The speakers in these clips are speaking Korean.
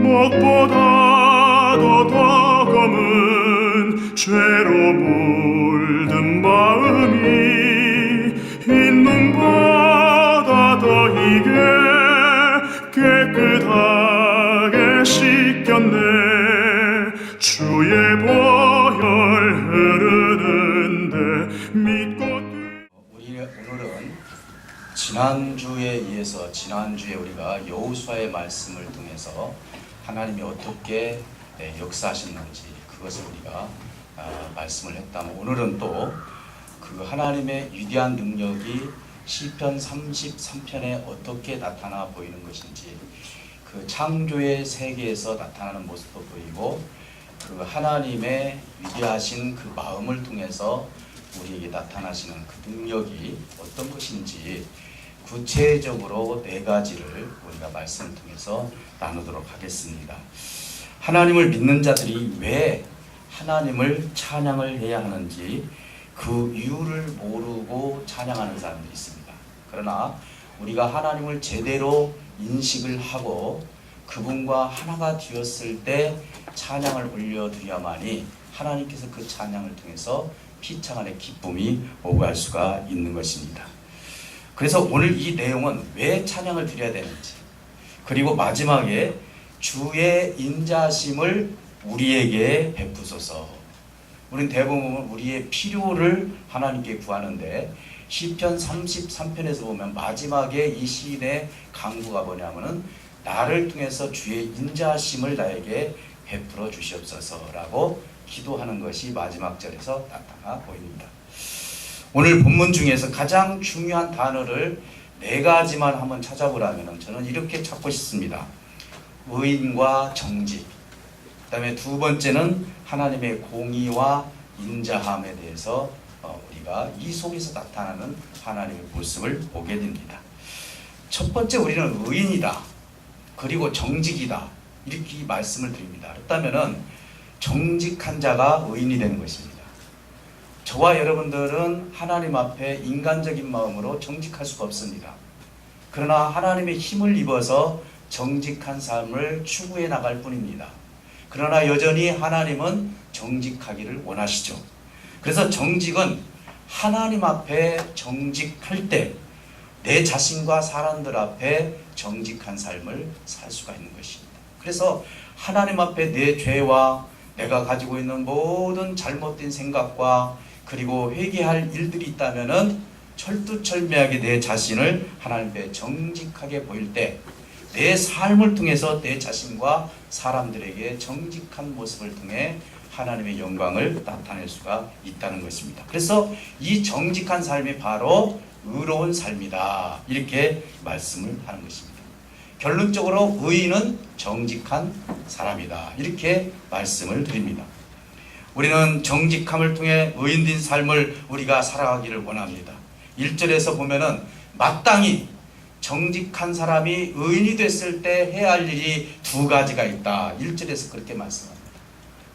무엇보다도 더 검은 죄로 물든 마음이 흰눈보다 더 희게 깨끗하게 씻겼네. 주의 보혈 흐르는데 믿고 우리 오늘은 지난주에 우리가 여호수아의 말씀을 통해서 하나님이 어떻게 역사하셨는지 그것을 우리가 말씀을 했다면, 오늘은 또 그 하나님의 위대한 능력이 시편 33편에 어떻게 나타나 보이는 것인지, 그 창조의 세계에서 나타나는 모습도 보이고, 그 하나님의 위대하신 그 마음을 통해서 우리에게 나타나시는 그 능력이 어떤 것인지 구체적으로 4가지를 우리가 말씀을 통해서 나누도록 하겠습니다. 하나님을 믿는 자들이 왜 하나님을 찬양을 해야 하는지 그 이유를 모르고 찬양하는 사람들이 있습니다. 그러나 우리가 하나님을 제대로 인식을 하고 그분과 하나가 되었을 때 찬양을 올려드려야만이 하나님께서 그 찬양을 통해서 피차 안의 기쁨이 오고 갈 수가 있는 것입니다. 그래서 오늘 이 내용은 왜 찬양을 드려야 되는지, 그리고 마지막에 주의 인자심을 우리에게 베푸소서. 우리는 대부분 우리의 필요를 하나님께 구하는데, 시편 33편에서 보면 마지막에 이 시인의 강구가 뭐냐면은 나를 통해서 주의 인자심을 나에게 베풀어 주시옵소서라고 기도하는 것이 마지막 절에서 나타나 보입니다. 오늘 본문 중에서 가장 중요한 단어를 4가지만 한번 찾아보라면 저는 이렇게 찾고 싶습니다. 의인과 정직, 그 다음에 2번째는 하나님의 공의와 인자함에 대해서 우리가 이 속에서 나타나는 하나님의 모습을 보게 됩니다. 첫 번째, 우리는 의인이다, 그리고 정직이다, 이렇게 말씀을 드립니다. 그렇다면 정직한 자가 의인이 되는 것입니다. 저와 여러분들은 하나님 앞에 인간적인 마음으로 정직할 수가 없습니다. 그러나 하나님의 힘을 입어서 정직한 삶을 추구해 나갈 뿐입니다. 그러나 여전히 하나님은 정직하기를 원하시죠. 그래서 정직은 하나님 앞에 정직할 때 내 자신과 사람들 앞에 정직한 삶을 살 수가 있는 것입니다. 그래서 하나님 앞에 내 죄와 내가 가지고 있는 모든 잘못된 생각과 그리고 회개할 일들이 있다면은 철두철미하게 내 자신을 하나님 앞에 정직하게 보일 때 내 삶을 통해서 내 자신과 사람들에게 정직한 모습을 통해 하나님의 영광을 나타낼 수가 있다는 것입니다. 그래서 이 정직한 삶이 바로 의로운 삶이다, 이렇게 말씀을 하는 것입니다. 결론적으로 의인은 정직한 사람이다, 이렇게 말씀을 드립니다. 우리는 정직함을 통해 의인된 삶을 우리가 살아가기를 원합니다. 1절에서 보면은 마땅히 정직한 사람이 의인이 됐을 때 해야 할 일이 2가지가 있다, 1절에서 그렇게 말씀합니다.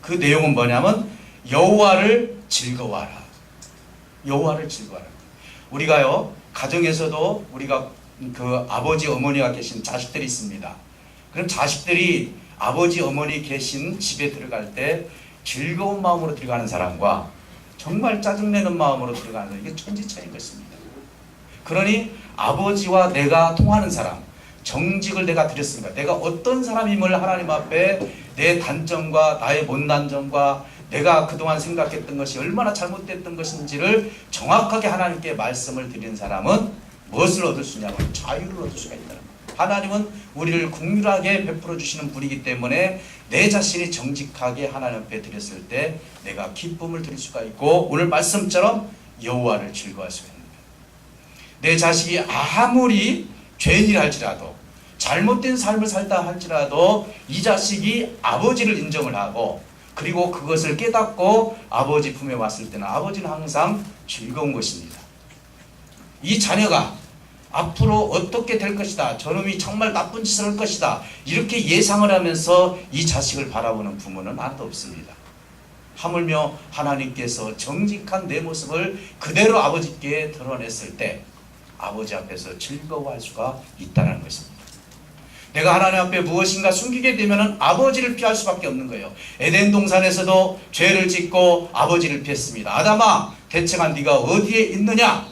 그 내용은 뭐냐면 여호와를 즐거워하라. 여호와를 즐거워하라. 우리가요, 가정에서도 우리가 그 아버지 어머니가 계신 자식들이 있습니다. 그럼 자식들이 아버지 어머니 계신 집에 들어갈 때 즐거운 마음으로 들어가는 사람과 정말 짜증내는 마음으로 들어가는 사람, 이게 천지차이인 것입니다. 그러니 아버지와 내가 통하는 사람, 정직을 내가 드렸습니다. 내가 어떤 사람임을 하나님 앞에 내 단점과 나의 못난 점과 내가 그동안 생각했던 것이 얼마나 잘못됐던 것인지를 정확하게 하나님께 말씀을 드리는 사람은 무엇을 얻을 수 있냐면 자유를 얻을 수가 있다. 하나님은 우리를 긍휼하게 베풀어 주시는 분이기 때문에 내 자신이 정직하게 하나님 앞에 드렸을 때 내가 기쁨을 드릴 수가 있고, 오늘 말씀처럼 여호와를 즐거워할 수가 있는 거예요. 내 자식이 아무리 죄인이라 할지라도, 잘못된 삶을 살다 할지라도 이 자식이 아버지를 인정을 하고 그리고 그것을 깨닫고 아버지 품에 왔을 때는 아버지는 항상 즐거운 것입니다. 이 자녀가 앞으로 어떻게 될 것이다, 저놈이 정말 나쁜 짓을 할 것이다, 이렇게 예상을 하면서 이 자식을 바라보는 부모는 하나도 없습니다. 하물며 하나님께서 정직한 내 모습을 그대로 아버지께 드러냈을 때 아버지 앞에서 즐거워할 수가 있다는 것입니다. 내가 하나님 앞에 무엇인가 숨기게 되면 아버지를 피할 수밖에 없는 거예요. 에덴 동산에서도 죄를 짓고 아버지를 피했습니다. 아담아, 대체가 네가 어디에 있느냐?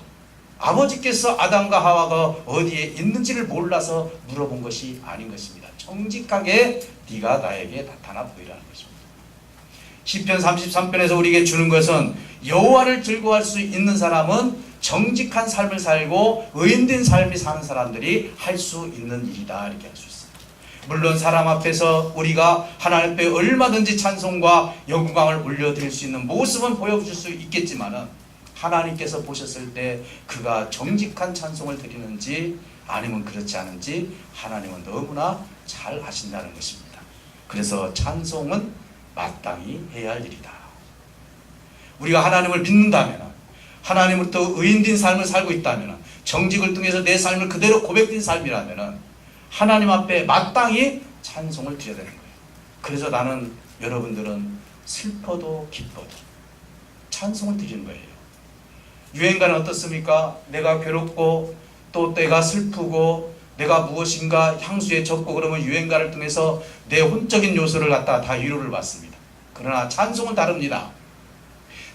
아버지께서 아담과 하와가 어디에 있는지를 몰라서 물어본 것이 아닌 것입니다. 정직하게 네가 나에게 나타나 보이라는 것입니다. 시편 33편에서 우리에게 주는 것은 여호와를 즐거워할 수 있는 사람은 정직한 삶을 살고 의인된 삶을 사는 사람들이 할 수 있는 일이다, 이렇게 할 수 있습니다. 물론 사람 앞에서 우리가 하나님 앞에 얼마든지 찬송과 영광을 올려드릴 수 있는 모습은 보여줄 수 있겠지만은 하나님께서 보셨을 때 그가 정직한 찬송을 드리는지 아니면 그렇지 않은지 하나님은 너무나 잘 아신다는 것입니다. 그래서 찬송은 마땅히 해야 할 일이다. 우리가 하나님을 믿는다면, 하나님으로부터 의인된 삶을 살고 있다면, 정직을 통해서 내 삶을 그대로 고백된 삶이라면 하나님 앞에 마땅히 찬송을 드려야 되는 거예요. 그래서 나는, 여러분들은 슬퍼도 기뻐도 찬송을 드리는 거예요. 유행가는 어떻습니까? 내가 괴롭고 또 내가 슬프고 내가 무엇인가 향수에 젖고 그러면 유행가를 통해서 내 혼적인 요소를 갖다가 다 위로를 받습니다. 그러나 찬송은 다릅니다.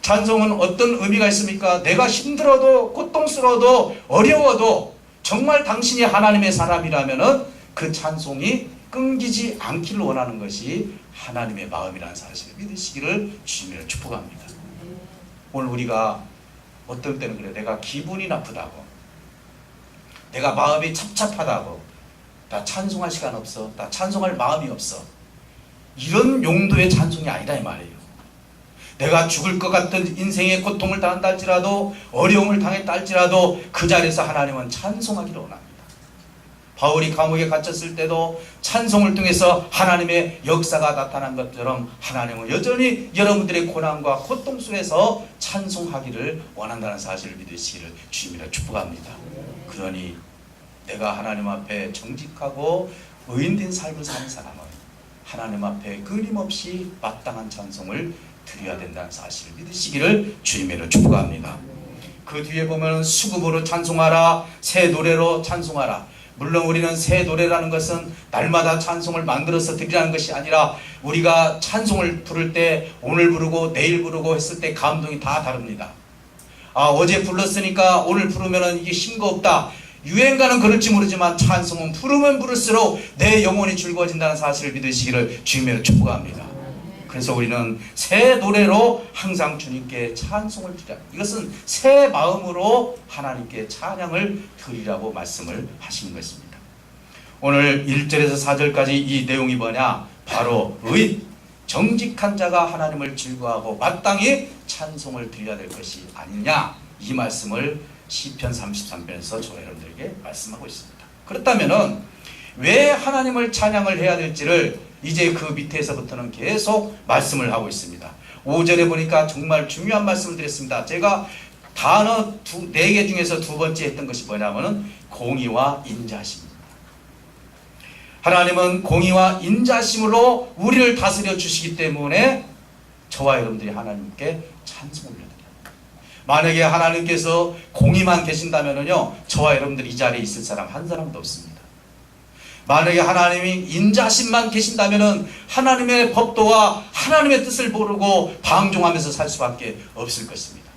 찬송은 어떤 의미가 있습니까? 내가 힘들어도 고통스러워도 어려워도 정말 당신이 하나님의 사람이라면은 그 찬송이 끊기지 않기를 원하는 것이 하나님의 마음이라는 사실을 믿으시기를 주님으로 축복합니다. 오늘 우리가 어떤 때는 그래요. 내가 기분이 나쁘다고, 내가 마음이 찹찹하다고, 나 찬송할 시간 없어, 나 찬송할 마음이 없어, 이런 용도의 찬송이 아니다 이 말이에요. 내가 죽을 것 같은 인생의 고통을 당한다 할지라도, 어려움을 당했다 할지라도 그 자리에서 하나님은 찬송하기를 원합니다. 바울이 감옥에 갇혔을 때도 찬송을 통해서 하나님의 역사가 나타난 것처럼 하나님은 여전히 여러분들의 고난과 고통 속에서 찬송하기를 원한다는 사실을 믿으시기를 주님이라 축복합니다. 그러니 내가 하나님 앞에 정직하고 의인된 삶을 사는 사람은 하나님 앞에 끊임없이 마땅한 찬송을 드려야 된다는 사실을 믿으시기를 주님으로 축복합니다. 그 뒤에 보면 수금으로 찬송하라, 새 노래로 찬송하라. 물론 우리는 새 노래라는 것은 날마다 찬송을 만들어서 드리라는 것이 아니라 우리가 찬송을 부를 때 오늘 부르고 내일 부르고 했을 때 감동이 다 다릅니다. 어제 불렀으니까 오늘 부르면 이게 싱거웠다. 유행가는 그럴지 모르지만 찬송은 부르면 부를수록 내 영혼이 즐거워진다는 사실을 믿으시기를 주님으로 축복합니다. 그래서 우리는 새 노래로 항상 주님께 찬송을 드리라. 이것은 새 마음으로 하나님께 찬양을 드리라고 말씀을 하시는 것입니다. 오늘 1절에서 4절까지 이 내용이 뭐냐? 바로 의인, 정직한 자가 하나님을 즐거워하고 마땅히 찬송을 드려야 될 것이 아니냐, 이 말씀을 시편 33편에서 저 여러분들에게 말씀하고 있습니다. 그렇다면은 왜 하나님을 찬양을 해야 될지를 이제 그 밑에서부터는 계속 말씀을 하고 있습니다. 5절에 보니까 정말 중요한 말씀을 드렸습니다. 제가 단어 4개 중에서 두 번째 했던 것이 뭐냐면은 공의와 인자심입니다. 하나님은 공의와 인자심으로 우리를 다스려 주시기 때문에 저와 여러분들이 하나님께 찬송을 드립니다. 만약에 하나님께서 공의만 계신다면요, 저와 여러분들이 이 자리에 있을 사람 한 사람도 없습니다. 만약에 하나님이 인자심만 계신다면은 하나님의 법도와 하나님의 뜻을 모르고 방종하면서 살 수밖에 없을 것입니다.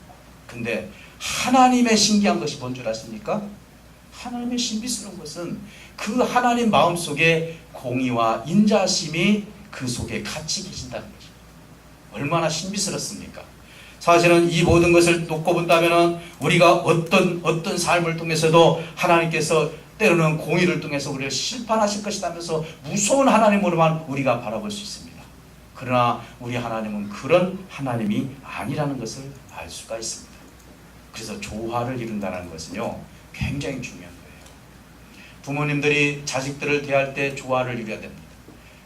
근데 하나님의 신기한 것이 뭔 줄 아십니까? 하나님의 신비스러운 것은 그 하나님 마음속에 공의와 인자심이 그 속에 같이 계신다는 거죠. 얼마나 신비스럽습니까? 사실은 이 모든 것을 놓고 본다면은 우리가 어떤 삶을 통해서도 하나님께서 때로는 공의를 통해서 우리를 심판하실 것이라면서 무서운 하나님으로만 우리가 바라볼 수 있습니다. 그러나 우리 하나님은 그런 하나님이 아니라는 것을 알 수가 있습니다. 그래서 조화를 이룬다는 것은요, 굉장히 중요한 거예요. 부모님들이 자식들을 대할 때 조화를 이루어야 됩니다.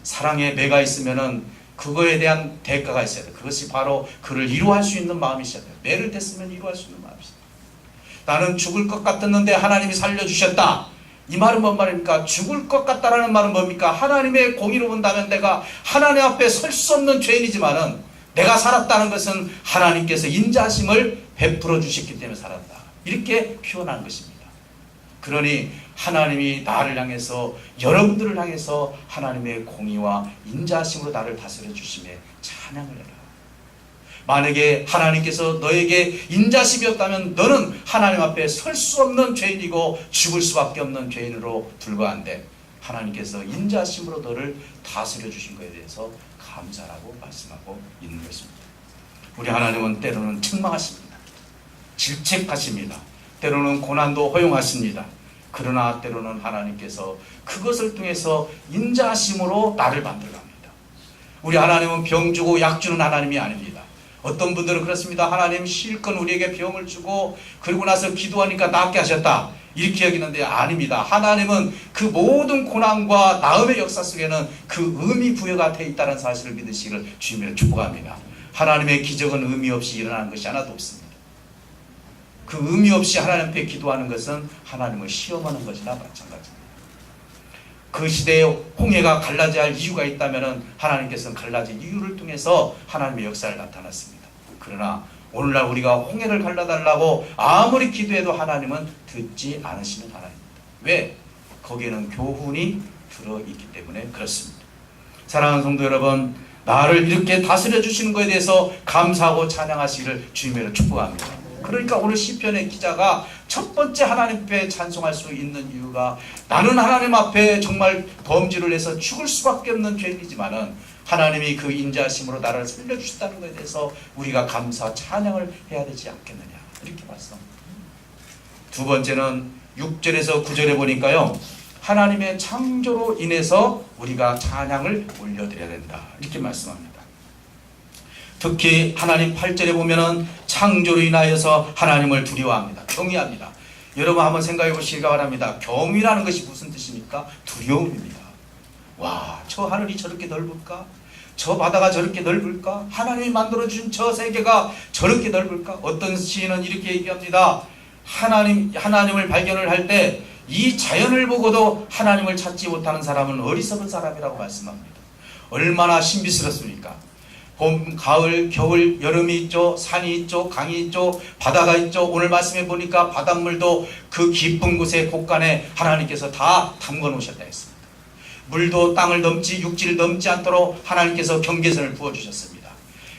사랑의 매가 있으면은 그거에 대한 대가가 있어야 돼요. 그것이 바로 그를 이루할 수 있는 마음이 있어야 돼요. 매를 댔으면 이루할 수 있는 마음이 있어야 돼요. 나는 죽을 것 같았는데 하나님이 살려주셨다. 이 말은 뭔 말입니까? 죽을 것 같다라는 말은 뭡니까? 하나님의 공의로 본다면 내가 하나님 앞에 설 수 없는 죄인이지만은 내가 살았다는 것은 하나님께서 인자심을 베풀어 주셨기 때문에 살았다. 이렇게 표현한 것입니다. 그러니 하나님이 나를 향해서, 여러분들을 향해서 하나님의 공의와 인자하심으로 나를 다스려 주심에 찬양을 해라. 만약에 하나님께서 너에게 인자심이 없다면 너는 하나님 앞에 설 수 없는 죄인이고 죽을 수밖에 없는 죄인으로 불과한데, 하나님께서 인자심으로 너를 다스려 주신 것에 대해서 감사라고 말씀하고 있는 것입니다. 우리 하나님은 때로는 책망하십니다. 질책하십니다. 때로는 고난도 허용하십니다. 그러나 때로는 하나님께서 그것을 통해서 인자하심으로 나를 만들어갑니다. 우리 하나님은 병 주고 약 주는 하나님이 아닙니다. 어떤 분들은 그렇습니다. 하나님 실컷 우리에게 병을 주고 그리고 나서 기도하니까 낫게 하셨다, 이렇게 여기는데 아닙니다. 하나님은 그 모든 고난과 나음의 역사 속에는 그 의미 부여가 되어 있다는 사실을 믿으시기를 주님으로 축복합니다. 하나님의 기적은 의미 없이 일어나는 것이 하나도 없습니다. 그 의미 없이 하나님 앞에 기도하는 것은 하나님을 시험하는 것이나 마찬가지입니다. 그 시대에 홍해가 갈라져야 할 이유가 있다면 하나님께서는 갈라진 이유를 통해서 하나님의 역사를 나타났습니다. 그러나 오늘날 우리가 홍해를 갈라달라고 아무리 기도해도 하나님은 듣지 않으시는 하나님입니다. 왜? 거기에는 교훈이 들어있기 때문에 그렇습니다. 사랑하는 성도 여러분, 나를 이렇게 다스려 주시는 것에 대해서 감사하고 찬양하시기를 주님으로 축복합니다. 그러니까 오늘 시편의 기자가 첫 번째 하나님 앞에 찬송할 수 있는 이유가, 나는 하나님 앞에 정말 범죄를 해서 죽을 수밖에 없는 죄인이지만은 하나님이 그 인자하심으로 나를 살려주셨다는 것에 대해서 우리가 감사 찬양을 해야 되지 않겠느냐, 이렇게 말씀합니다. 두 번째는 6절에서 9절에 보니까요, 하나님의 창조로 인해서 우리가 찬양을 올려드려야 된다, 이렇게 말씀합니다. 특히 하나님 8절에 보면은 창조로 인하여서 하나님을 두려워합니다. 경외합니다. 여러분 한번 생각해 보시기 바랍니다. 경외라는 것이 무슨 뜻입니까? 두려움입니다. 와, 저 하늘이 저렇게 넓을까? 저 바다가 저렇게 넓을까? 하나님이 만들어준 저 세계가 저렇게 넓을까? 어떤 시인은 이렇게 얘기합니다. 하나님을 발견을 할 때 이 자연을 보고도 하나님을 찾지 못하는 사람은 어리석은 사람이라고 말씀합니다. 얼마나 신비스럽습니까? 봄, 가을, 겨울, 여름이 있죠. 산이 있죠. 강이 있죠. 바다가 있죠. 오늘 말씀해 보니까 바닷물도 그 깊은 곳에 곳간에 하나님께서 다 담궈 놓으셨다 했습니다. 물도 땅을 넘지 육지를 넘지 않도록 하나님께서 경계선을 부어주셨습니다.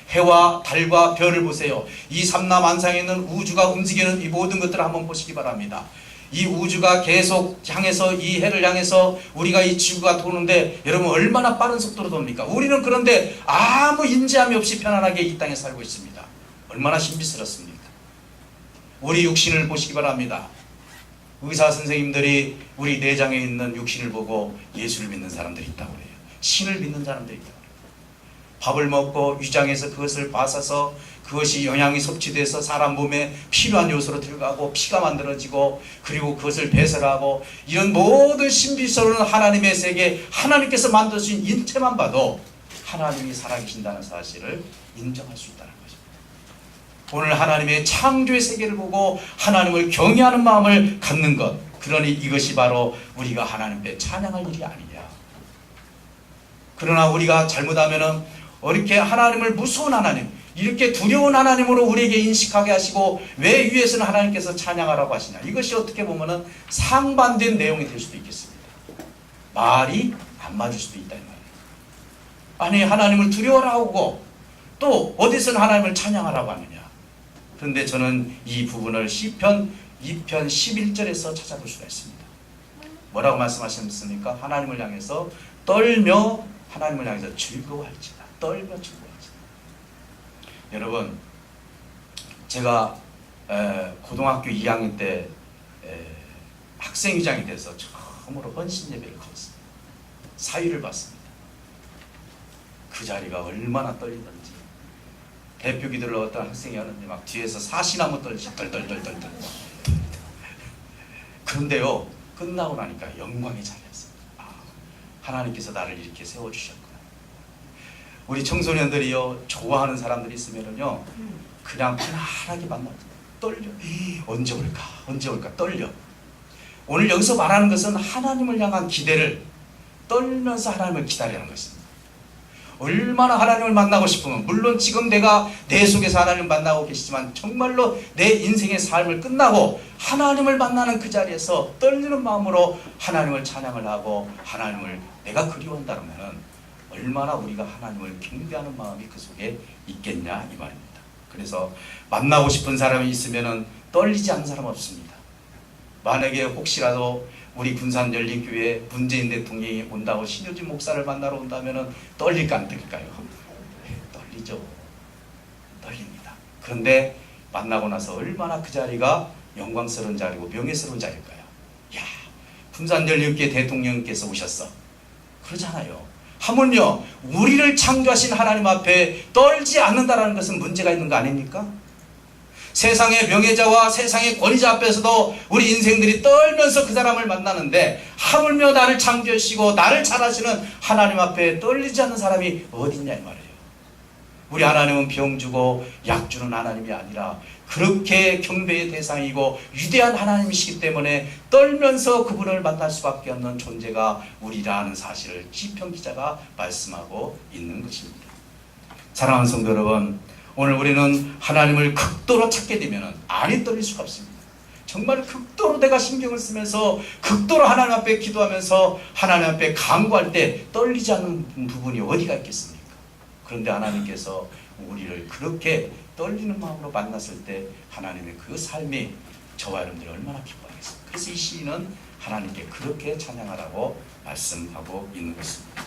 해와 달과 별을 보세요. 이 삼라만상에 있는 우주가 움직이는 이 모든 것들을 한번 보시기 바랍니다. 이 우주가 계속 향해서 이 해를 향해서 우리가 이 지구가 도는데 여러분 얼마나 빠른 속도로 돕니까? 우리는 그런데 아무 인지함이 없이 편안하게 이 땅에 살고 있습니다. 얼마나 신비스럽습니까? 우리 육신을 보시기 바랍니다. 의사 선생님들이 우리 내장에 있는 육신을 보고 예수를 믿는 사람들이 있다고 그래요. 신을 믿는 사람들이 있다고 그래요. 밥을 먹고 위장에서 그것을 봐서서 그것이 영양이 섭취돼서 사람 몸에 필요한 요소로 들어가고 피가 만들어지고 그리고 그것을 배설하고, 이런 모든 신비스러운 하나님의 세계, 하나님께서 만드신 인체만 봐도 하나님이 살아계신다는 사실을 인정할 수 있다는 것입니다. 오늘 하나님의 창조의 세계를 보고 하나님을 경외하는 마음을 갖는 것, 그러니 이것이 바로 우리가 하나님 앞에 찬양할 일이 아니냐. 그러나 우리가 잘못하면은 이렇게 하나님을 무서운 하나님, 이렇게 두려운 하나님으로 우리에게 인식하게 하시고 왜 위에서는 하나님께서 찬양하라고 하시냐, 이것이 어떻게 보면은 상반된 내용이 될 수도 있겠습니다. 말이 안 맞을 수도 있다 이 말이에요. 아니 하나님을 두려워하고 또 어디서는 하나님을 찬양하라고 하느냐. 그런데 저는 이 부분을 시편 2편 11절에서 찾아볼 수가 있습니다. 뭐라고 말씀하셨습니까? 하나님을 향해서 떨며 하나님을 향해서 즐거워할지다. 떨며 즐거워할지다. 여러분, 제가 고등학교 2학년 때 학생회장이 돼서 처음으로 헌신 예배를 드렸습니다. 사위를 받습니다. 그 자리가 얼마나 떨리던지, 대표 기도를 어떤 학생이 하는데 막 뒤에서 사시나무 떨듯이 떨떨떨떨떨. 그런데요, 끝나고 나니까 영광의 자리였습니다. 하나님께서 나를 이렇게 세워주셨구나. 우리 청소년들이요, 좋아하는 사람들이 있으면은요, 그냥 편안하게 만나고 떨려. 언제 올까? 언제 올까? 떨려. 오늘 여기서 말하는 것은 하나님을 향한 기대를 떨면서 하나님을 기다리는 것입니다. 얼마나 하나님을 만나고 싶으면, 물론 지금 내가 내 속에서 하나님을 만나고 계시지만 정말로 내 인생의 삶을 끝나고 하나님을 만나는 그 자리에서 떨리는 마음으로 하나님을 찬양을 하고 하나님을 내가 그리워한다면 얼마나 우리가 하나님을 경배하는 마음이 그 속에 있겠냐 이 말입니다. 그래서 만나고 싶은 사람이 있으면 떨리지 않는 사람 없습니다. 만약에 혹시라도 우리 군산 열린교회에 문재인 대통령이 온다고 신효진 목사를 만나러 온다면 떨릴까 안 떨릴까요? 떨리죠. 떨립니다. 그런데 만나고 나서 얼마나 그 자리가 영광스러운 자리고 명예스러운 자리일까요? 야, 군산 열린교회 대통령께서 오셨어. 그러잖아요. 하물며 우리를 창조하신 하나님 앞에 떨지 않는다는 것은 문제가 있는 거 아닙니까? 세상의 명예자와 세상의 권위자 앞에서도 우리 인생들이 떨면서 그 사람을 만나는데 하물며 나를 창조하시고 나를 잘하시는 하나님 앞에 떨리지 않는 사람이 어딨냐 이 말이에요. 우리 하나님은 병 주고 약 주는 하나님이 아니라 그렇게 경배의 대상이고 위대한 하나님이시기 때문에 떨면서 그분을 만날 수밖에 없는 존재가 우리라는 사실을 시편 기자가 말씀하고 있는 것입니다. 사랑하는 성도 여러분, 오늘 우리는 하나님을 극도로 찾게 되면 안이 떨릴 수가 없습니다. 정말 극도로 내가 신경을 쓰면서 극도로 하나님 앞에 기도하면서 하나님 앞에 간구할 때 떨리지 않는 부분이 어디가 있겠습니까? 그런데 하나님께서 우리를 그렇게 떨리는 마음으로 만났을 때 하나님의 그 삶이 저와 여러분들이 얼마나 기뻐하겠습니까? 그래서 이 시인은 하나님께 그렇게 찬양하라고 말씀하고 있는 것입니다.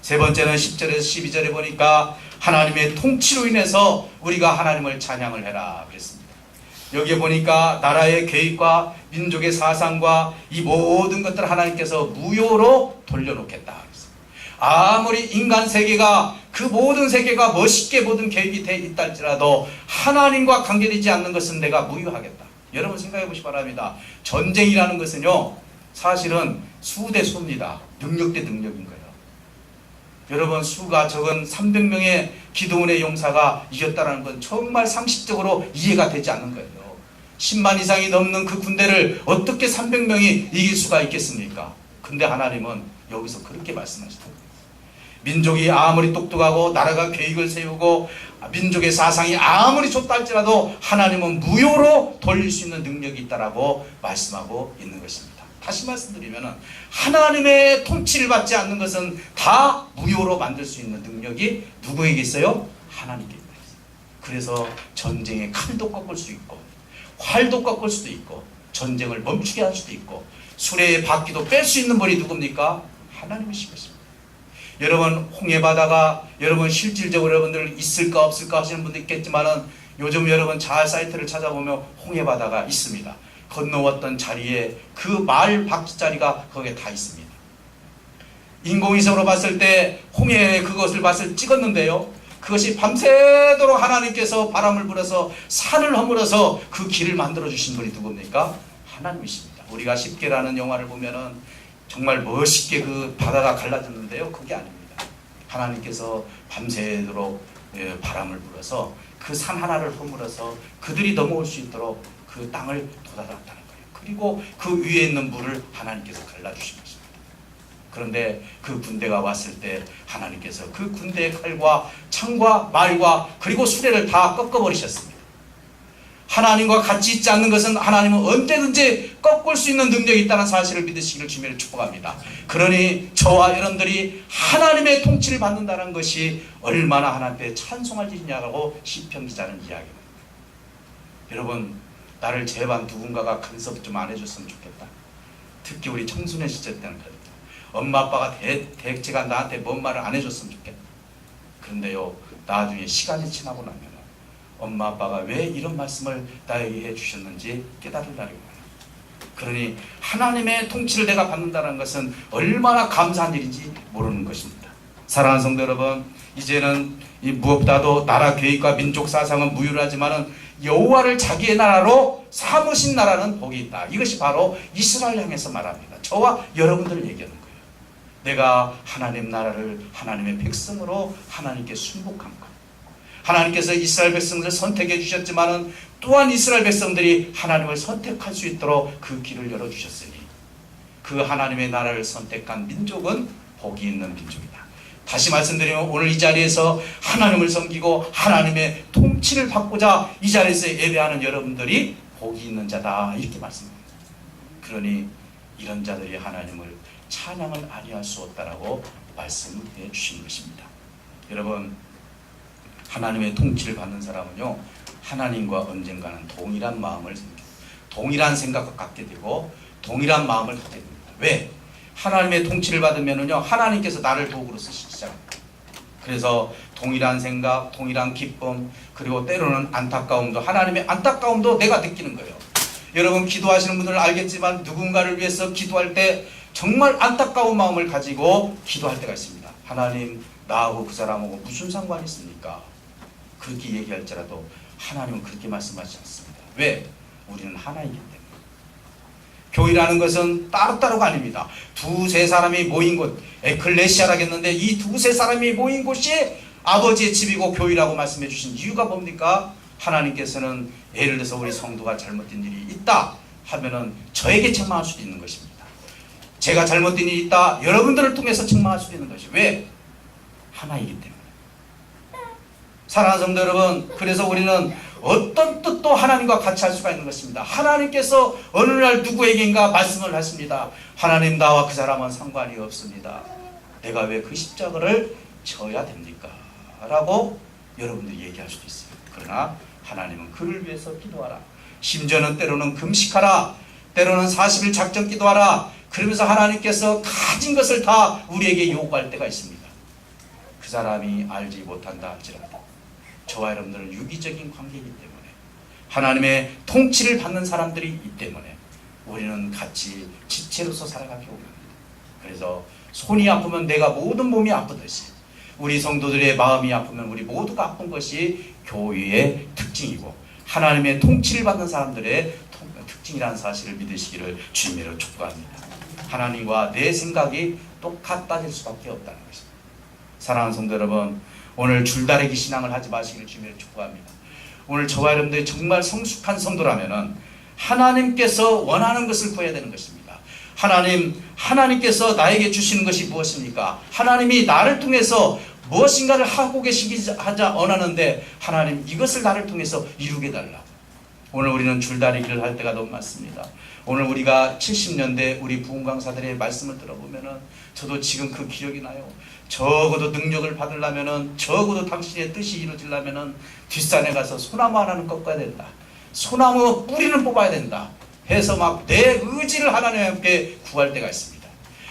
세 번째는 10절에서 12절에 보니까 하나님의 통치로 인해서 우리가 하나님을 찬양을 해라 그랬습니다. 여기에 보니까 나라의 계획과 민족의 사상과 이 모든 것들을 하나님께서 무효로 돌려놓겠다 그랬습니다. 아무리 인간 세계가 그 모든 세계가 멋있게 모든 계획이 돼 있다 할지라도 하나님과 관계되지 않는 것은 내가 무효하겠다. 여러분 생각해 보시기 바랍니다. 전쟁이라는 것은요 사실은 수 대 수입니다. 능력 대 능력인 거예요. 여러분 수가 적은 300명의 기드온의 용사가 이겼다는 건 정말 상식적으로 이해가 되지 않는 거예요. 10만 이상이 넘는 그 군대를 어떻게 300명이 이길 수가 있겠습니까? 근데 하나님은 여기서 그렇게 말씀하시더라고요. 민족이 아무리 똑똑하고 나라가 계획을 세우고 민족의 사상이 아무리 좋다 할지라도 하나님은 무효로 돌릴 수 있는 능력이 있다라고 말씀하고 있는 것입니다. 다시 말씀드리면 하나님의 통치를 받지 않는 것은 다 무효로 만들 수 있는 능력이 누구에게 있어요? 하나님께 있어요. 그래서 전쟁의 칼도 꺾을 수 있고 활도 꺾을 수도 있고 전쟁을 멈추게 할 수도 있고 수레의 바퀴도 뺄 수 있는 분이 누굽니까? 하나님이신 것입니다. 여러분 홍해바다가 여러분 실질적으로 여러분들 있을까 없을까 하시는 분도 있겠지만은 요즘 여러분 잘 사이트를 찾아보면 홍해바다가 있습니다. 건너왔던 자리에 그 말 박자리가 거기에 다 있습니다. 인공위성으로 봤을 때 홍해 그것을 찍었는데요. 그것이 밤새도록 하나님께서 바람을 불어서 산을 허물어서 그 길을 만들어 주신 분이 누굽니까? 하나님이십니다. 우리가 십계라는 영화를 보면은 정말 멋있게 그 바다가 갈라졌는데요. 그게 아닙니다. 하나님께서 밤새도록 바람을 불어서 그 산 하나를 허물어서 그들이 넘어올 수 있도록 그 땅을 돋아놨다는 거예요. 그리고 그 위에 있는 물을 하나님께서 갈라주신 것입니다. 그런데 그 군대가 왔을 때 하나님께서 그 군대의 칼과 창과 말과 그리고 수레를 다 꺾어버리셨습니다. 하나님과 같이 있지 않는 것은 하나님은 언제든지 꺾을 수 있는 능력이 있다는 사실을 믿으시기를 주님을 축복합니다. 그러니 저와 여러분들이 하나님의 통치를 받는다는 것이 얼마나 하나님께 찬송할 일이냐고 시편 기자는 이야기합니다. 여러분 나를 제발 누군가가 간섭 좀 안 해줬으면 좋겠다. 특히 우리 청소년 시절 때는 그랬다. 엄마 아빠가 대체가 나한테 뭔 말을 안 해줬으면 좋겠다. 그런데요 나중에 시간이 지나고 나면 엄마 아빠가 왜 이런 말씀을 나에게 해주셨는지 깨달으려고 해요. 그러니 하나님의 통치를 내가 받는다는 것은 얼마나 감사한 일인지 모르는 것입니다. 사랑하는 성도 여러분, 이제는 이 무엇보다도 나라 계획과 민족 사상은 무효하지만은 여호와를 자기의 나라로 삼으신 나라는 복이 있다. 이것이 바로 이스라엘 향해서 말합니다. 저와 여러분들을 얘기하는 거예요. 내가 하나님 나라를 하나님의 백성으로 하나님께 순복한 것. 하나님께서 이스라엘 백성들을 선택해 주셨지만은 또한 이스라엘 백성들이 하나님을 선택할 수 있도록 그 길을 열어주셨으니 그 하나님의 나라를 선택한 민족은 복이 있는 민족이다. 다시 말씀드리면 오늘 이 자리에서 하나님을 섬기고 하나님의 통치를 받고자 이 자리에서 예배하는 여러분들이 복이 있는 자다, 이렇게 말씀합니다. 그러니 이런 자들이 하나님을 찬양을 아니할 수 없다라고 말씀해 주신 것입니다. 여러분, 하나님의 통치를 받는 사람은요, 하나님과 언젠가는 동일한 마음을 생기고 동일한 생각을 갖게 되고 동일한 마음을 갖게 됩니다. 왜? 하나님의 통치를 받으면은요, 하나님께서 나를 도구로 쓰시잖아요. 그래서 동일한 생각, 동일한 기쁨, 그리고 때로는 안타까움도, 하나님의 안타까움도 내가 느끼는 거예요. 여러분, 기도하시는 분들은 알겠지만 누군가를 위해서 기도할 때 정말 안타까운 마음을 가지고 기도할 때가 있습니다. 하나님, 나하고 그 사람하고 무슨 상관이 있습니까? 그렇게 얘기할지라도 하나님은 그렇게 말씀하지 않습니다. 왜? 우리는 하나이기 때문에. 교회라는 것은 따로따로가 아닙니다. 두세 사람이 모인 곳, 에클레시아라겠는데 이 두세 사람이 모인 곳이 아버지의 집이고 교회라고 말씀해 주신 이유가 뭡니까? 하나님께서는 예를 들어서 우리 성도가 잘못된 일이 있다 하면은 저에게 책망할 수도 있는 것입니다. 제가 잘못된 일이 있다, 여러분들을 통해서 책망할 수도 있는 것이, 왜? 하나이기 때문에. 사랑하는 성도 여러분, 그래서 우리는 어떤 뜻도 하나님과 같이 할 수가 있는 것입니다. 하나님께서 어느 날 누구에게인가 말씀을 하십니다. 하나님, 나와 그 사람은 상관이 없습니다. 내가 왜 그 십자가를 져야 됩니까? 라고 여러분들이 얘기할 수도 있어요. 그러나 하나님은 그를 위해서 기도하라, 심지어는 때로는 금식하라, 때로는 40일 작정 기도하라, 그러면서 하나님께서 가진 것을 다 우리에게 요구할 때가 있습니다. 그 사람이 알지 못한다 할지라도 저와 여러분들은 유기적인 관계이기 때문에, 하나님의 통치를 받는 사람들이기 때문에 우리는 같이 지체로서 살아가기 원합니다. 그래서 손이 아프면 내가 모든 몸이 아프듯이 우리 성도들의 마음이 아프면 우리 모두가 아픈 것이 교회의 특징이고 하나님의 통치를 받는 사람들의 특징이라는 사실을 믿으시기를 주님으로 축복합니다. 하나님과 내 생각이 똑같아질 수밖에 없다는 것입니다. 사랑하는 성도 여러분, 오늘 줄다리기 신앙을 하지 마시기를 주님으로 축복합니다. 오늘 저와 여러분들이 정말 성숙한 성도라면은 하나님께서 원하는 것을 구해야 되는 것입니다. 하나님께서 나에게 주시는 것이 무엇입니까? 하나님이 나를 통해서 무엇인가를 하고 계시기자 원하는데, 하나님 이것을 나를 통해서 이루게 달라고. 오늘 우리는 줄다리기를 할 때가 너무 많습니다. 오늘 우리가 70년대 우리 부흥강사들의 말씀을 들어보면은 저도 지금 그 기억이 나요. 적어도 능력을 받으려면은, 적어도 당신의 뜻이 이루어지려면은 뒷산에 가서 소나무 하나는 꺾어야 된다, 소나무 뿌리는 뽑아야 된다 해서 막 내 의지를 하나님께 구할 때가 있습니다.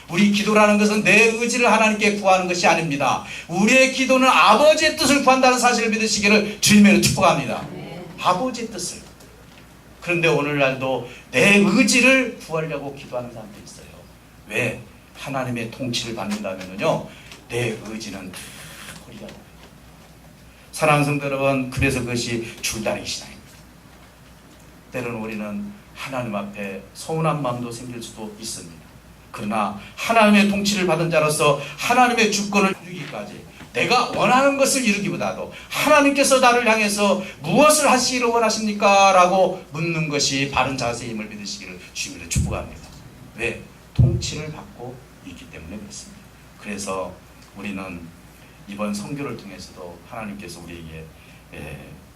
우리 기도라는 것은 내 의지를 하나님께 구하는 것이 아닙니다. 우리의 기도는 아버지의 뜻을 구한다는 사실을 믿으시기를 주님으로 축복합니다. 아버지의 뜻을. 그런데 오늘날도 내 의지를 구하려고 기도하는 사람들이 있어요. 왜? 하나님의 통치를 받는다면요, 내 의지는 다 버리가 됩니다. 사랑하는 성도 여러분, 그래서 그것이 줄다리기 신앙입니다. 때로는 우리는 하나님 앞에 서운한 마음도 생길 수도 있습니다. 그러나 하나님의 통치를 받은 자로서 하나님의 주권을 이루기까지 내가 원하는 것을 이루기보다도 하나님께서 나를 향해서 무엇을 하시기를 원하십니까? 라고 묻는 것이 바른 자세임을 믿으시기를 주님으로 축복합니다. 왜? 통치를 받고 있기 때문에 그렇습니다. 그래서 우리는 이번 선교를 통해서도 하나님께서 우리에게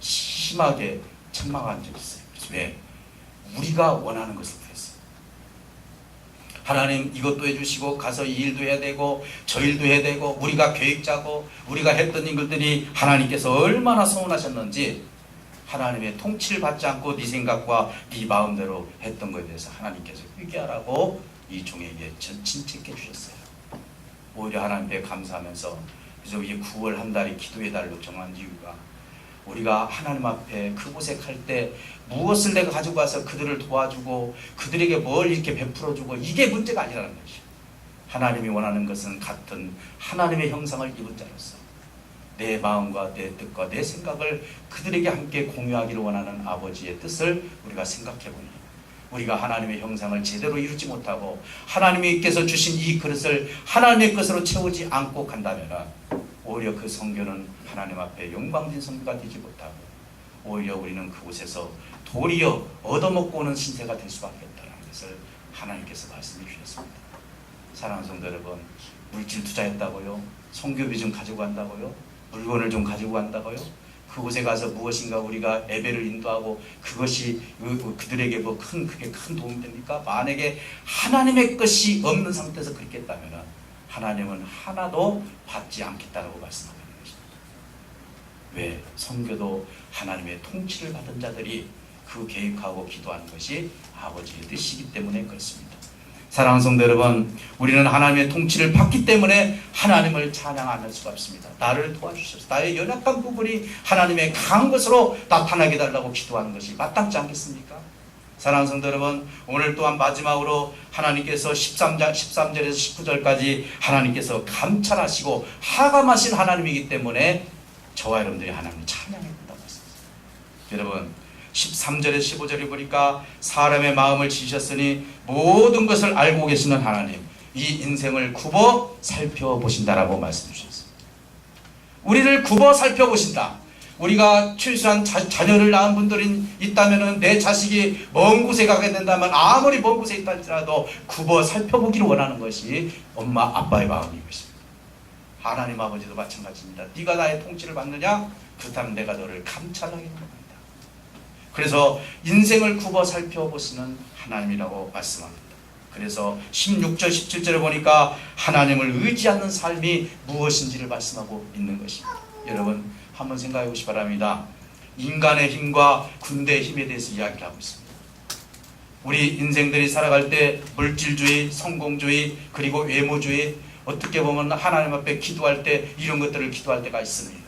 심하게 책망한 적이 있어요. 그래서 왜? 우리가 원하는 것을 구했어요. 하나님 이것도 해주시고 가서 이 일도 해야 되고 저 일도 해야 되고, 우리가 계획 짜고 우리가 했던 일들이 하나님께서 얼마나 서운하셨는지, 하나님의 통치를 받지 않고 네 생각과 네 마음대로 했던 것에 대해서 하나님께서 회개하라고 이 종에게 진책해 주셨어요. 오히려 하나님께 감사하면서, 그래서 이게 9월 한 달이 기도의 달로 정한 이유가, 우리가 하나님 앞에 그곳에 갈 때 무엇을 내가 가지고 가서 그들을 도와주고 그들에게 뭘 이렇게 베풀어주고 이게 문제가 아니라는 것이죠. 하나님이 원하는 것은 같은 하나님의 형상을 입은 자로서 내 마음과 내 뜻과 내 생각을 그들에게 함께 공유하기를 원하는 아버지의 뜻을 우리가 생각해보니, 우리가 하나님의 형상을 제대로 이루지 못하고 하나님께서 주신 이 그릇을 하나님의 것으로 채우지 않고 간다면 오히려 그 성교는 하나님 앞에 영광진 성교가 되지 못하고, 오히려 우리는 그곳에서 도리어 얻어먹고 오는 신세가 될 수밖에 없다는 것을 하나님께서 말씀해 주셨습니다. 사랑하는 성도 여러분, 물질 투자했다고요? 성교비 좀 가지고 간다고요? 물건을 좀 가지고 간다고요? 그곳에 가서 무엇인가 우리가 예배를 인도하고 그것이 그들에게 그게 큰 도움이 됩니까? 만약에 하나님의 것이 없는 상태에서 그렇게 했다면 하나님은 하나도 받지 않겠다고 말씀하고 있는 것입니다. 왜? 선교도 하나님의 통치를 받은 자들이 그 계획하고 기도하는 것이 아버지의 뜻이기 때문에 그렇습니다. 사랑하는 성도 여러분, 우리는 하나님의 통치를 받기 때문에 하나님을 찬양 안 할 수가 없습니다. 나를 도와주셔서 나의 연약한 부분이 하나님의 강한 것으로 나타나게 달라고 기도하는 것이 마땅치 않겠습니까? 사랑하는 성도 여러분, 오늘 또한 마지막으로 하나님께서 13절에서 19절까지 하나님께서 감찰하시고 하감하신 하나님이기 때문에 저와 여러분들이 하나님을 찬양해야 된다고 했습니다. 여러분, 13절에 15절에 보니까 사람의 마음을 지으셨으니 모든 것을 알고 계시는 하나님, 이 인생을 굽어 살펴보신다라고 말씀 주셨습니다. 우리를 굽어 살펴보신다. 우리가 출산 자녀를 낳은 분들이 있다면 내 자식이 먼 곳에 가게 된다면 아무리 먼 곳에 있다 할지라도 굽어 살펴보기를 원하는 것이 엄마 아빠의 마음인 것입니다. 하나님 아버지도 마찬가지입니다. 네가 나의 통치를 받느냐? 그렇다면 내가 너를 감찰하게 됩니다. 그래서 인생을 굽어 살펴보시는 하나님이라고 말씀합니다. 그래서 16절 17절에 보니까 하나님을 의지하는 삶이 무엇인지를 말씀하고 있는 것입니다. 여러분 한번 생각해 보시기 바랍니다. 인간의 힘과 군대의 힘에 대해서 이야기를 하고 있습니다. 우리 인생들이 살아갈 때 물질주의, 성공주의, 그리고 외모주의, 어떻게 보면 하나님 앞에 기도할 때 이런 것들을 기도할 때가 있습니다.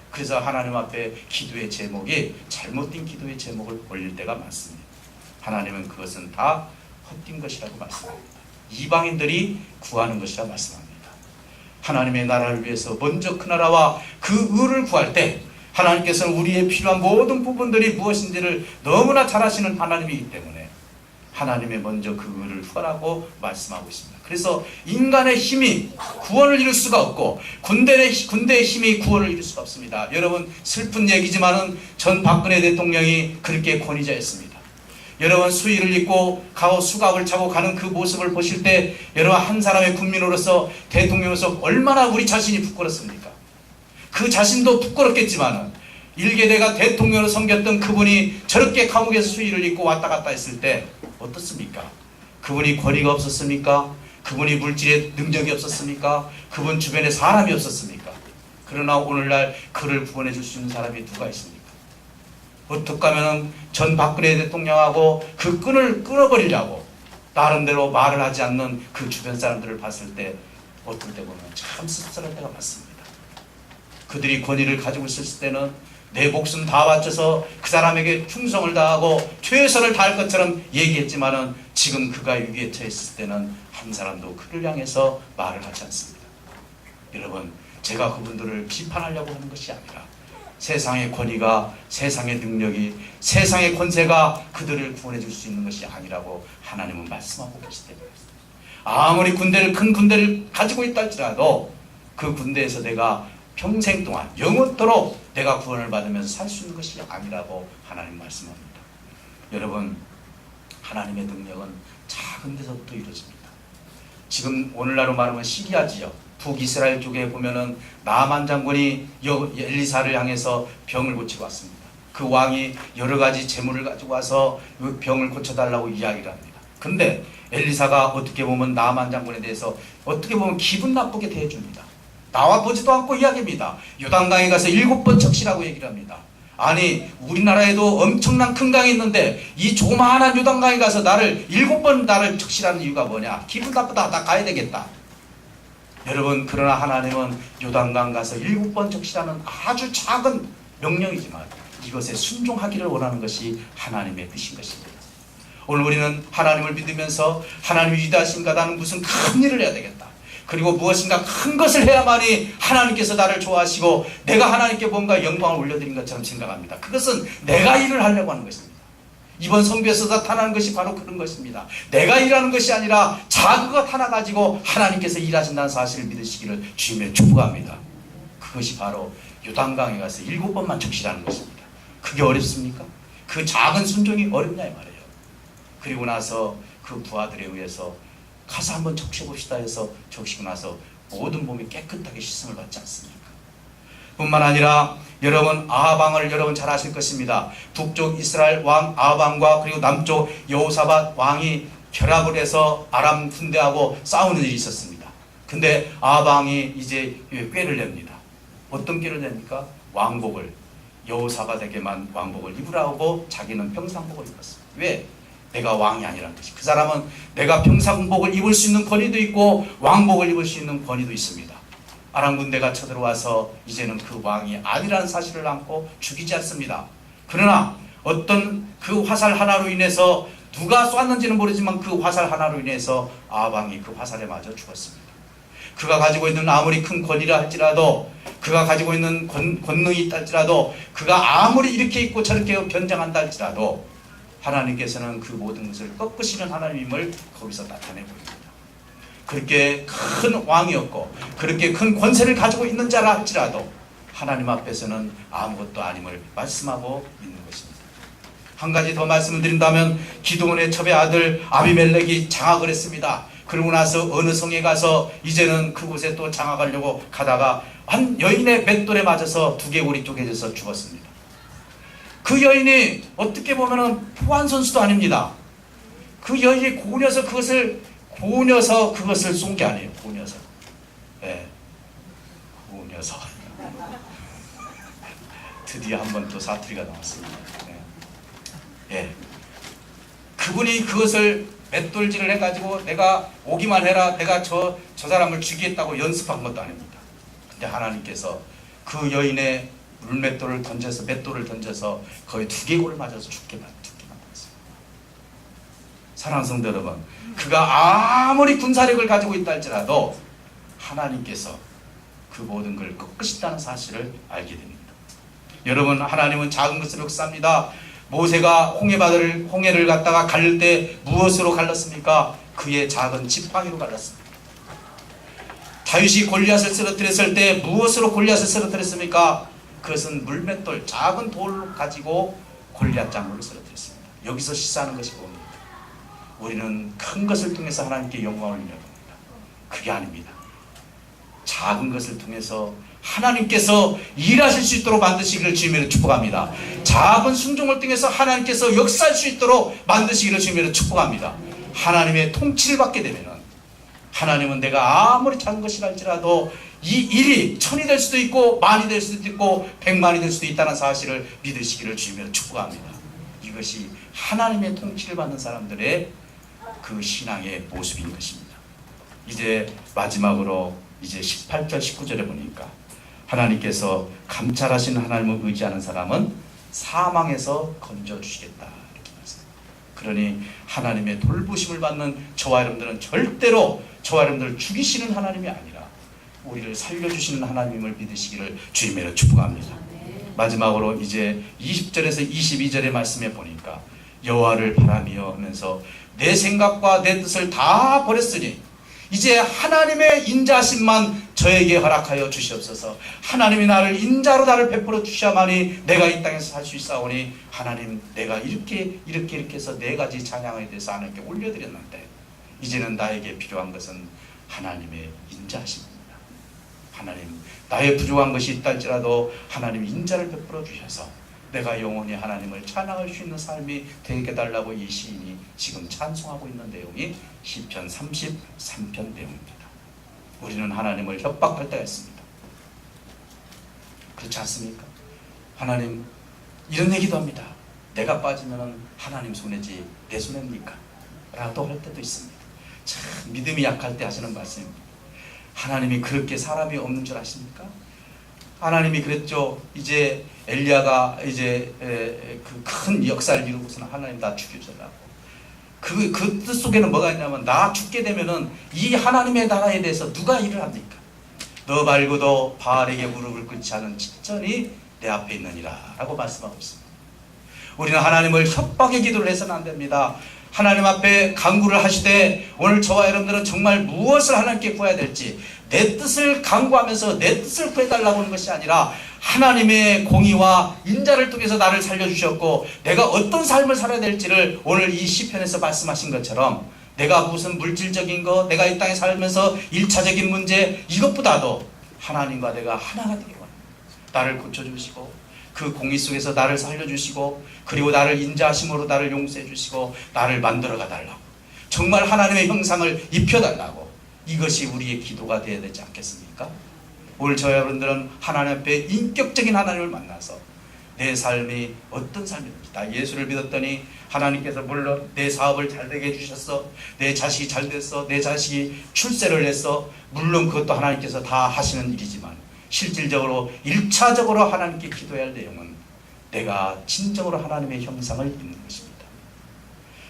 그래서 하나님 앞에 기도의 제목이 잘못된 기도의 제목을 올릴 때가 많습니다. 하나님은 그것은 다 헛된 것이라고 말씀합니다. 이방인들이 구하는 것이라 말씀합니다. 하나님의 나라를 위해서 먼저 그 나라와 그 의를 구할 때 하나님께서는 우리의 필요한 모든 부분들이 무엇인지를 너무나 잘 아시는 하나님이기 때문에 하나님의 먼저 그 의를 구하라고 말씀하고 있습니다. 그래서 인간의 힘이 구원을 이룰 수가 없고 군대의 힘이 구원을 이룰 수가 없습니다. 여러분 슬픈 얘기지만은 전 박근혜 대통령이 그렇게 권위자였습니다. 여러분 수의를 입고 수갑을 차고 가는 그 모습을 보실 때 여러분 한 사람의 국민으로서 대통령으로서 얼마나 우리 자신이 부끄럽습니까? 그 자신도 부끄럽겠지만은 일개대가 대통령으로 섬겼던 그분이 저렇게 감옥에서 수의를 입고 왔다 갔다 했을 때 어떻습니까? 그분이 권위가 없었습니까? 그분이 물질에 능력이 없었습니까? 그분 주변에 사람이 없었습니까? 그러나 오늘날 그를 구원해 줄 수 있는 사람이 누가 있습니까? 어떻게 하면 전 박근혜 대통령하고 그 끈을 끊어버리려고 나름대로 말을 하지 않는 그 주변 사람들을 봤을 때 어떨 때 보면 참 씁쓸할 때가 많습니다. 그들이 권위를 가지고 있을 때는 내 목숨 다 바쳐서 그 사람에게 충성을 다하고 최선을 다할 것처럼 얘기했지만은 지금 그가 위기에 처했을 때는 한 사람도 그를 향해서 말을 하지 않습니다. 여러분 제가 그분들을 비판하려고 하는 것이 아니라 세상의 권위가, 세상의 능력이, 세상의 권세가 그들을 구원해 줄 수 있는 것이 아니라고 하나님은 말씀하고 계시기 때문에 아무리 큰 군대를 가지고 있다 할지라도 그 군대에서 내가 평생 동안 영원토록 내가 구원을 받으면서 살 수 있는 것이 아니라고 하나님 말씀합니다. 여러분 하나님의 능력은 작은 데서부터 이루어집니다. 지금 오늘날로 말하면 시리아 지역 북이스라엘 쪽에 보면은 나만 장군이 엘리사를 향해서 병을 고치고 왔습니다. 그 왕이 여러 가지 재물을 가지고 와서 그 병을 고쳐달라고 이야기를 합니다. 근데 엘리사가 어떻게 보면 나만 장군에 대해서 어떻게 보면 기분 나쁘게 대해줍니다. 나와 보지도 않고 이야기합니다. 요단강에 가서 7번 적시라고 얘기를 합니다. 아니 우리나라에도 엄청난 큰 강이 있는데 이 조그마한 요단강에 가서 7번 나를 적시라는 이유가 뭐냐? 기분 나쁘다. 나 가야 되겠다. 여러분 그러나 하나님은 요단강 가서 7번 적시라는 아주 작은 명령이지만 이것에 순종하기를 원하는 것이 하나님의 뜻인 것입니다. 오늘 우리는 하나님을 믿으면서 하나님이 위대하신가 나는 무슨 큰 일을 해야 되겠다. 그리고 무엇인가 큰 것을 해야만이 하나님께서 나를 좋아하시고 내가 하나님께 뭔가 영광을 올려드린 것처럼 생각합니다. 그것은 내가 일을 하려고 하는 것입니다. 이번 선교에서 나타나는 것이 바로 그런 것입니다. 내가 일하는 것이 아니라 작은 것 하나 가지고 하나님께서 일하신다는 사실을 믿으시기를 주님의 축복합니다. 그것이 바로 요단강에 가서 7번만 적시라는 것입니다. 그게 어렵습니까? 그 작은 순종이 어렵냐 이 말이에요. 그리고 나서 그 부하들에 의해서 가서 한번 적셔봅시다 해서 적시고 나서 모든 몸이 깨끗하게 씻음을 받지 않습니까? 뿐만 아니라 여러분 아합왕을 여러분 잘 아실 것입니다. 북쪽 이스라엘 왕 아합왕과 그리고 남쪽 여호사밧 왕이 결합을 해서 아람 군대하고 싸우는 일이 있었습니다. 근데 아합왕이 이제 꾀를 냅니다. 어떤 꾀를 냅니까? 왕복을 여호사밧에게만 왕복을 입으라고 자기는 평상복을 입었습니다. 왜? 내가 왕이 아니라는 것이. 그 사람은 내가 평상복을 입을 수 있는 권위도 있고 왕복을 입을 수 있는 권위도 있습니다. 아람 군대가 쳐들어와서 이제는 그 왕이 아니라는 사실을 안고 죽이지 않습니다. 그러나 어떤 그 화살 하나로 인해서 누가 쐈는지는 모르지만 그 화살 하나로 인해서 아합왕이 그 화살에 맞아 죽었습니다. 그가 가지고 있는 아무리 큰 권위라 할지라도, 그가 가지고 있는 권능이 있다 할지라도, 그가 아무리 이렇게 있고 저렇게 변장한다 할지라도 하나님께서는 그 모든 것을 꺾으시는 하나님임을 거기서 나타내 보입니다. 그렇게 큰 왕이었고 그렇게 큰 권세를 가지고 있는 자라 할지라도 하나님 앞에서는 아무것도 아님을 말씀하고 있는 것입니다. 한 가지 더 말씀을 드린다면 기드온의 첩의 아들 아비멜렉이 장악을 했습니다. 그러고 나서 어느 성에 가서 이제는 그곳에 또 장악하려고 가다가 한 여인의 맷돌에 맞아서 두개골이 쪼개져서 죽었습니다. 그 여인이 어떻게 보면 포환 선수도 아닙니다. 그 여인이 고녀서 그것을 쏜 게 아니에요. 고녀서. 예. 고녀서. 드디어 한 번 또 사투리가 나왔습니다. 예. 예. 그분이 그것을 맷돌질을 해가지고 내가 오기만 해라, 내가 저 사람을 죽이겠다고 연습한 것도 아닙니다. 근데 하나님께서 그 여인의 맷돌을 던져서 거의 두개골을 맞아서 죽게 만들었습니다. 사랑하는 성도 여러분, 그가 아무리 군사력을 가지고 있다 할지라도 하나님께서 그 모든 걸 꺾으신다는 사실을 알게 됩니다. 여러분, 하나님은 작은 것으로 역사합니다. 모세가 홍해를 갖다가 갈릴 때 무엇으로 갈랐습니까? 그의 작은 지팡이로 갈랐습니다. 다윗이 골리앗을 쓰러뜨렸을 때 무엇으로 골리앗을 쓰러뜨렸습니까? 그것은 물맷돌, 작은 돌을 가지고 골리앗 장군을 쓰러뜨렸습니다. 여기서 시사하는 것이 뭡니까? 우리는 큰 것을 통해서 하나님께 영광을 올려봅니다. 그게 아닙니다. 작은 것을 통해서 하나님께서 일하실 수 있도록 만드시기를 주님으로 축복합니다. 작은 순종을 통해서 하나님께서 역사할 수 있도록 만드시기를 주님으로 축복합니다. 하나님의 통치를 받게 되면은 하나님은 내가 아무리 작은 것이라 할지라도 이 일이 1000이 될 수도 있고 만이 될 수도 있고 100만이 될 수도 있다는 사실을 믿으시기를 주님으로 축복합니다. 이것이 하나님의 통치를 받는 사람들의 그 신앙의 모습인 것입니다. 이제 마지막으로 이제 18절 19절에 보니까 하나님께서 감찰하시는 하나님을 의지하는 사람은 사망에서 건져주시겠다 이렇게 말씀합니다. 그러니 하나님의 돌보심을 받는 저와 여러분들은 절대로 저와 여러분들을 죽이시는 하나님이 아니라 우리를 살려주시는 하나님을 믿으시기를 주님으로 축복합니다. 마지막으로 이제 20절에서 22절의 말씀에 보니까 여호와를 바라며 하면서 내 생각과 내 뜻을 다 버렸으니 이제 하나님의 인자하심만 저에게 허락하여 주시옵소서. 하나님이 인자로 나를 베풀어 주셔야만이 내가 이 땅에서 살 수 있사오니 하나님, 내가 이렇게 해서 4가지 찬양에 대해서 하나님께 올려드렸는데 이제는 나에게 필요한 것은 하나님의 인자하심입니다. 하나님, 나의 부족한 것이 있다 할지라도 하나님 인자를 베풀어 주셔서 내가 영원히 하나님을 찬양할 수 있는 삶이 되게 해달라고 이 시인이 지금 찬송하고 있는 내용이 시편 33편 내용입니다. 우리는 하나님을 협박할 때가 있습니다. 그렇지 않습니까? 하나님, 이런 얘기도 합니다. 내가 빠지면 하나님 손에지 내 손입니까? 라고 할 때도 있습니다. 참 믿음이 약할 때 하시는 말씀입니다. 하나님이 그렇게 사람이 없는 줄 아십니까? 하나님이 그랬죠. 이제 엘리야가 이제 그 큰 역사를 이루고서는 하나님 다 죽여주라고. 그 뜻 속에는 뭐가 있냐면 나 죽게 되면은 이 하나님의 나라에 대해서 누가 일을 합니까? 너 말고도 바알에게 무릎을 꿇지 않은 직전이 내 앞에 있느니라 라고 말씀하고 있습니다. 우리는 하나님을 협박의 기도를 해서는 안 됩니다. 하나님 앞에 간구를 하시되 오늘 저와 여러분들은 정말 무엇을 하나님께 구해야 될지 내 뜻을 간구하면서 내 뜻을 구해달라고 하는 것이 아니라 하나님의 공의와 인자를 통해서 나를 살려주셨고 내가 어떤 삶을 살아야 될지를 오늘 이 시편에서 말씀하신 것처럼 내가 무슨 물질적인 거, 내가 이 땅에 살면서 1차적인 문제, 이것보다도 하나님과 내가 하나가 되기 원합니다. 나를 고쳐주시고 그 공의 속에서 나를 살려주시고 그리고 나를 인자하심으로 나를 용서해 주시고 나를 만들어가 달라고, 정말 하나님의 형상을 입혀달라고, 이것이 우리의 기도가 되어야 되지 않겠습니까? 오늘 저와 여러분들은 하나님 앞에 인격적인 하나님을 만나서 내 삶이 어떤 삶인지, 나 예수를 믿었더니 하나님께서 물론 내 사업을 잘 되게 해주셨어, 내 자식이 잘 됐어, 내 자식이 출세를 했어, 물론 그것도 하나님께서 다 하시는 일이지만 실질적으로 1차적으로 하나님께 기도해야 할 내용은 내가 진정으로 하나님의 형상을 입는 것입니다.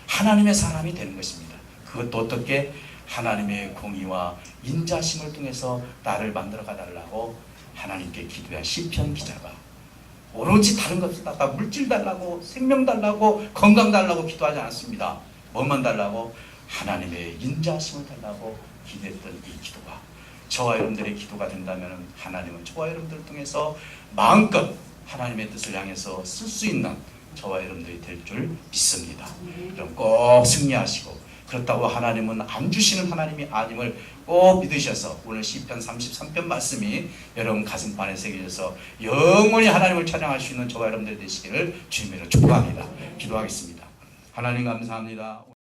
하나님의 사람이 되는 것입니다. 그것도 어떻게? 하나님의 공의와 인자심을 통해서 나를 만들어가 달라고 하나님께 기도한 시편 기자가 오로지 다른 것보다 물질 달라고, 생명 달라고, 건강 달라고 기도하지 않았습니다. 뭐만 달라고? 하나님의 인자심을 달라고 기도했던 이 기도가 저와 여러분들의 기도가 된다면 하나님은 저와 여러분들을 통해서 마음껏 하나님의 뜻을 향해서 쓸 수 있는 저와 여러분들이 될 줄 믿습니다. 그럼 꼭 승리하시고, 그렇다고 하나님은 안 주시는 하나님이 아님을 꼭 믿으셔서 오늘 시편 33편 말씀이 여러분 가슴판에 새겨져서 영원히 하나님을 찬양할 수 있는 저와 여러분들 되시기를 주님으로 축복합니다. 기도하겠습니다. 하나님 감사합니다.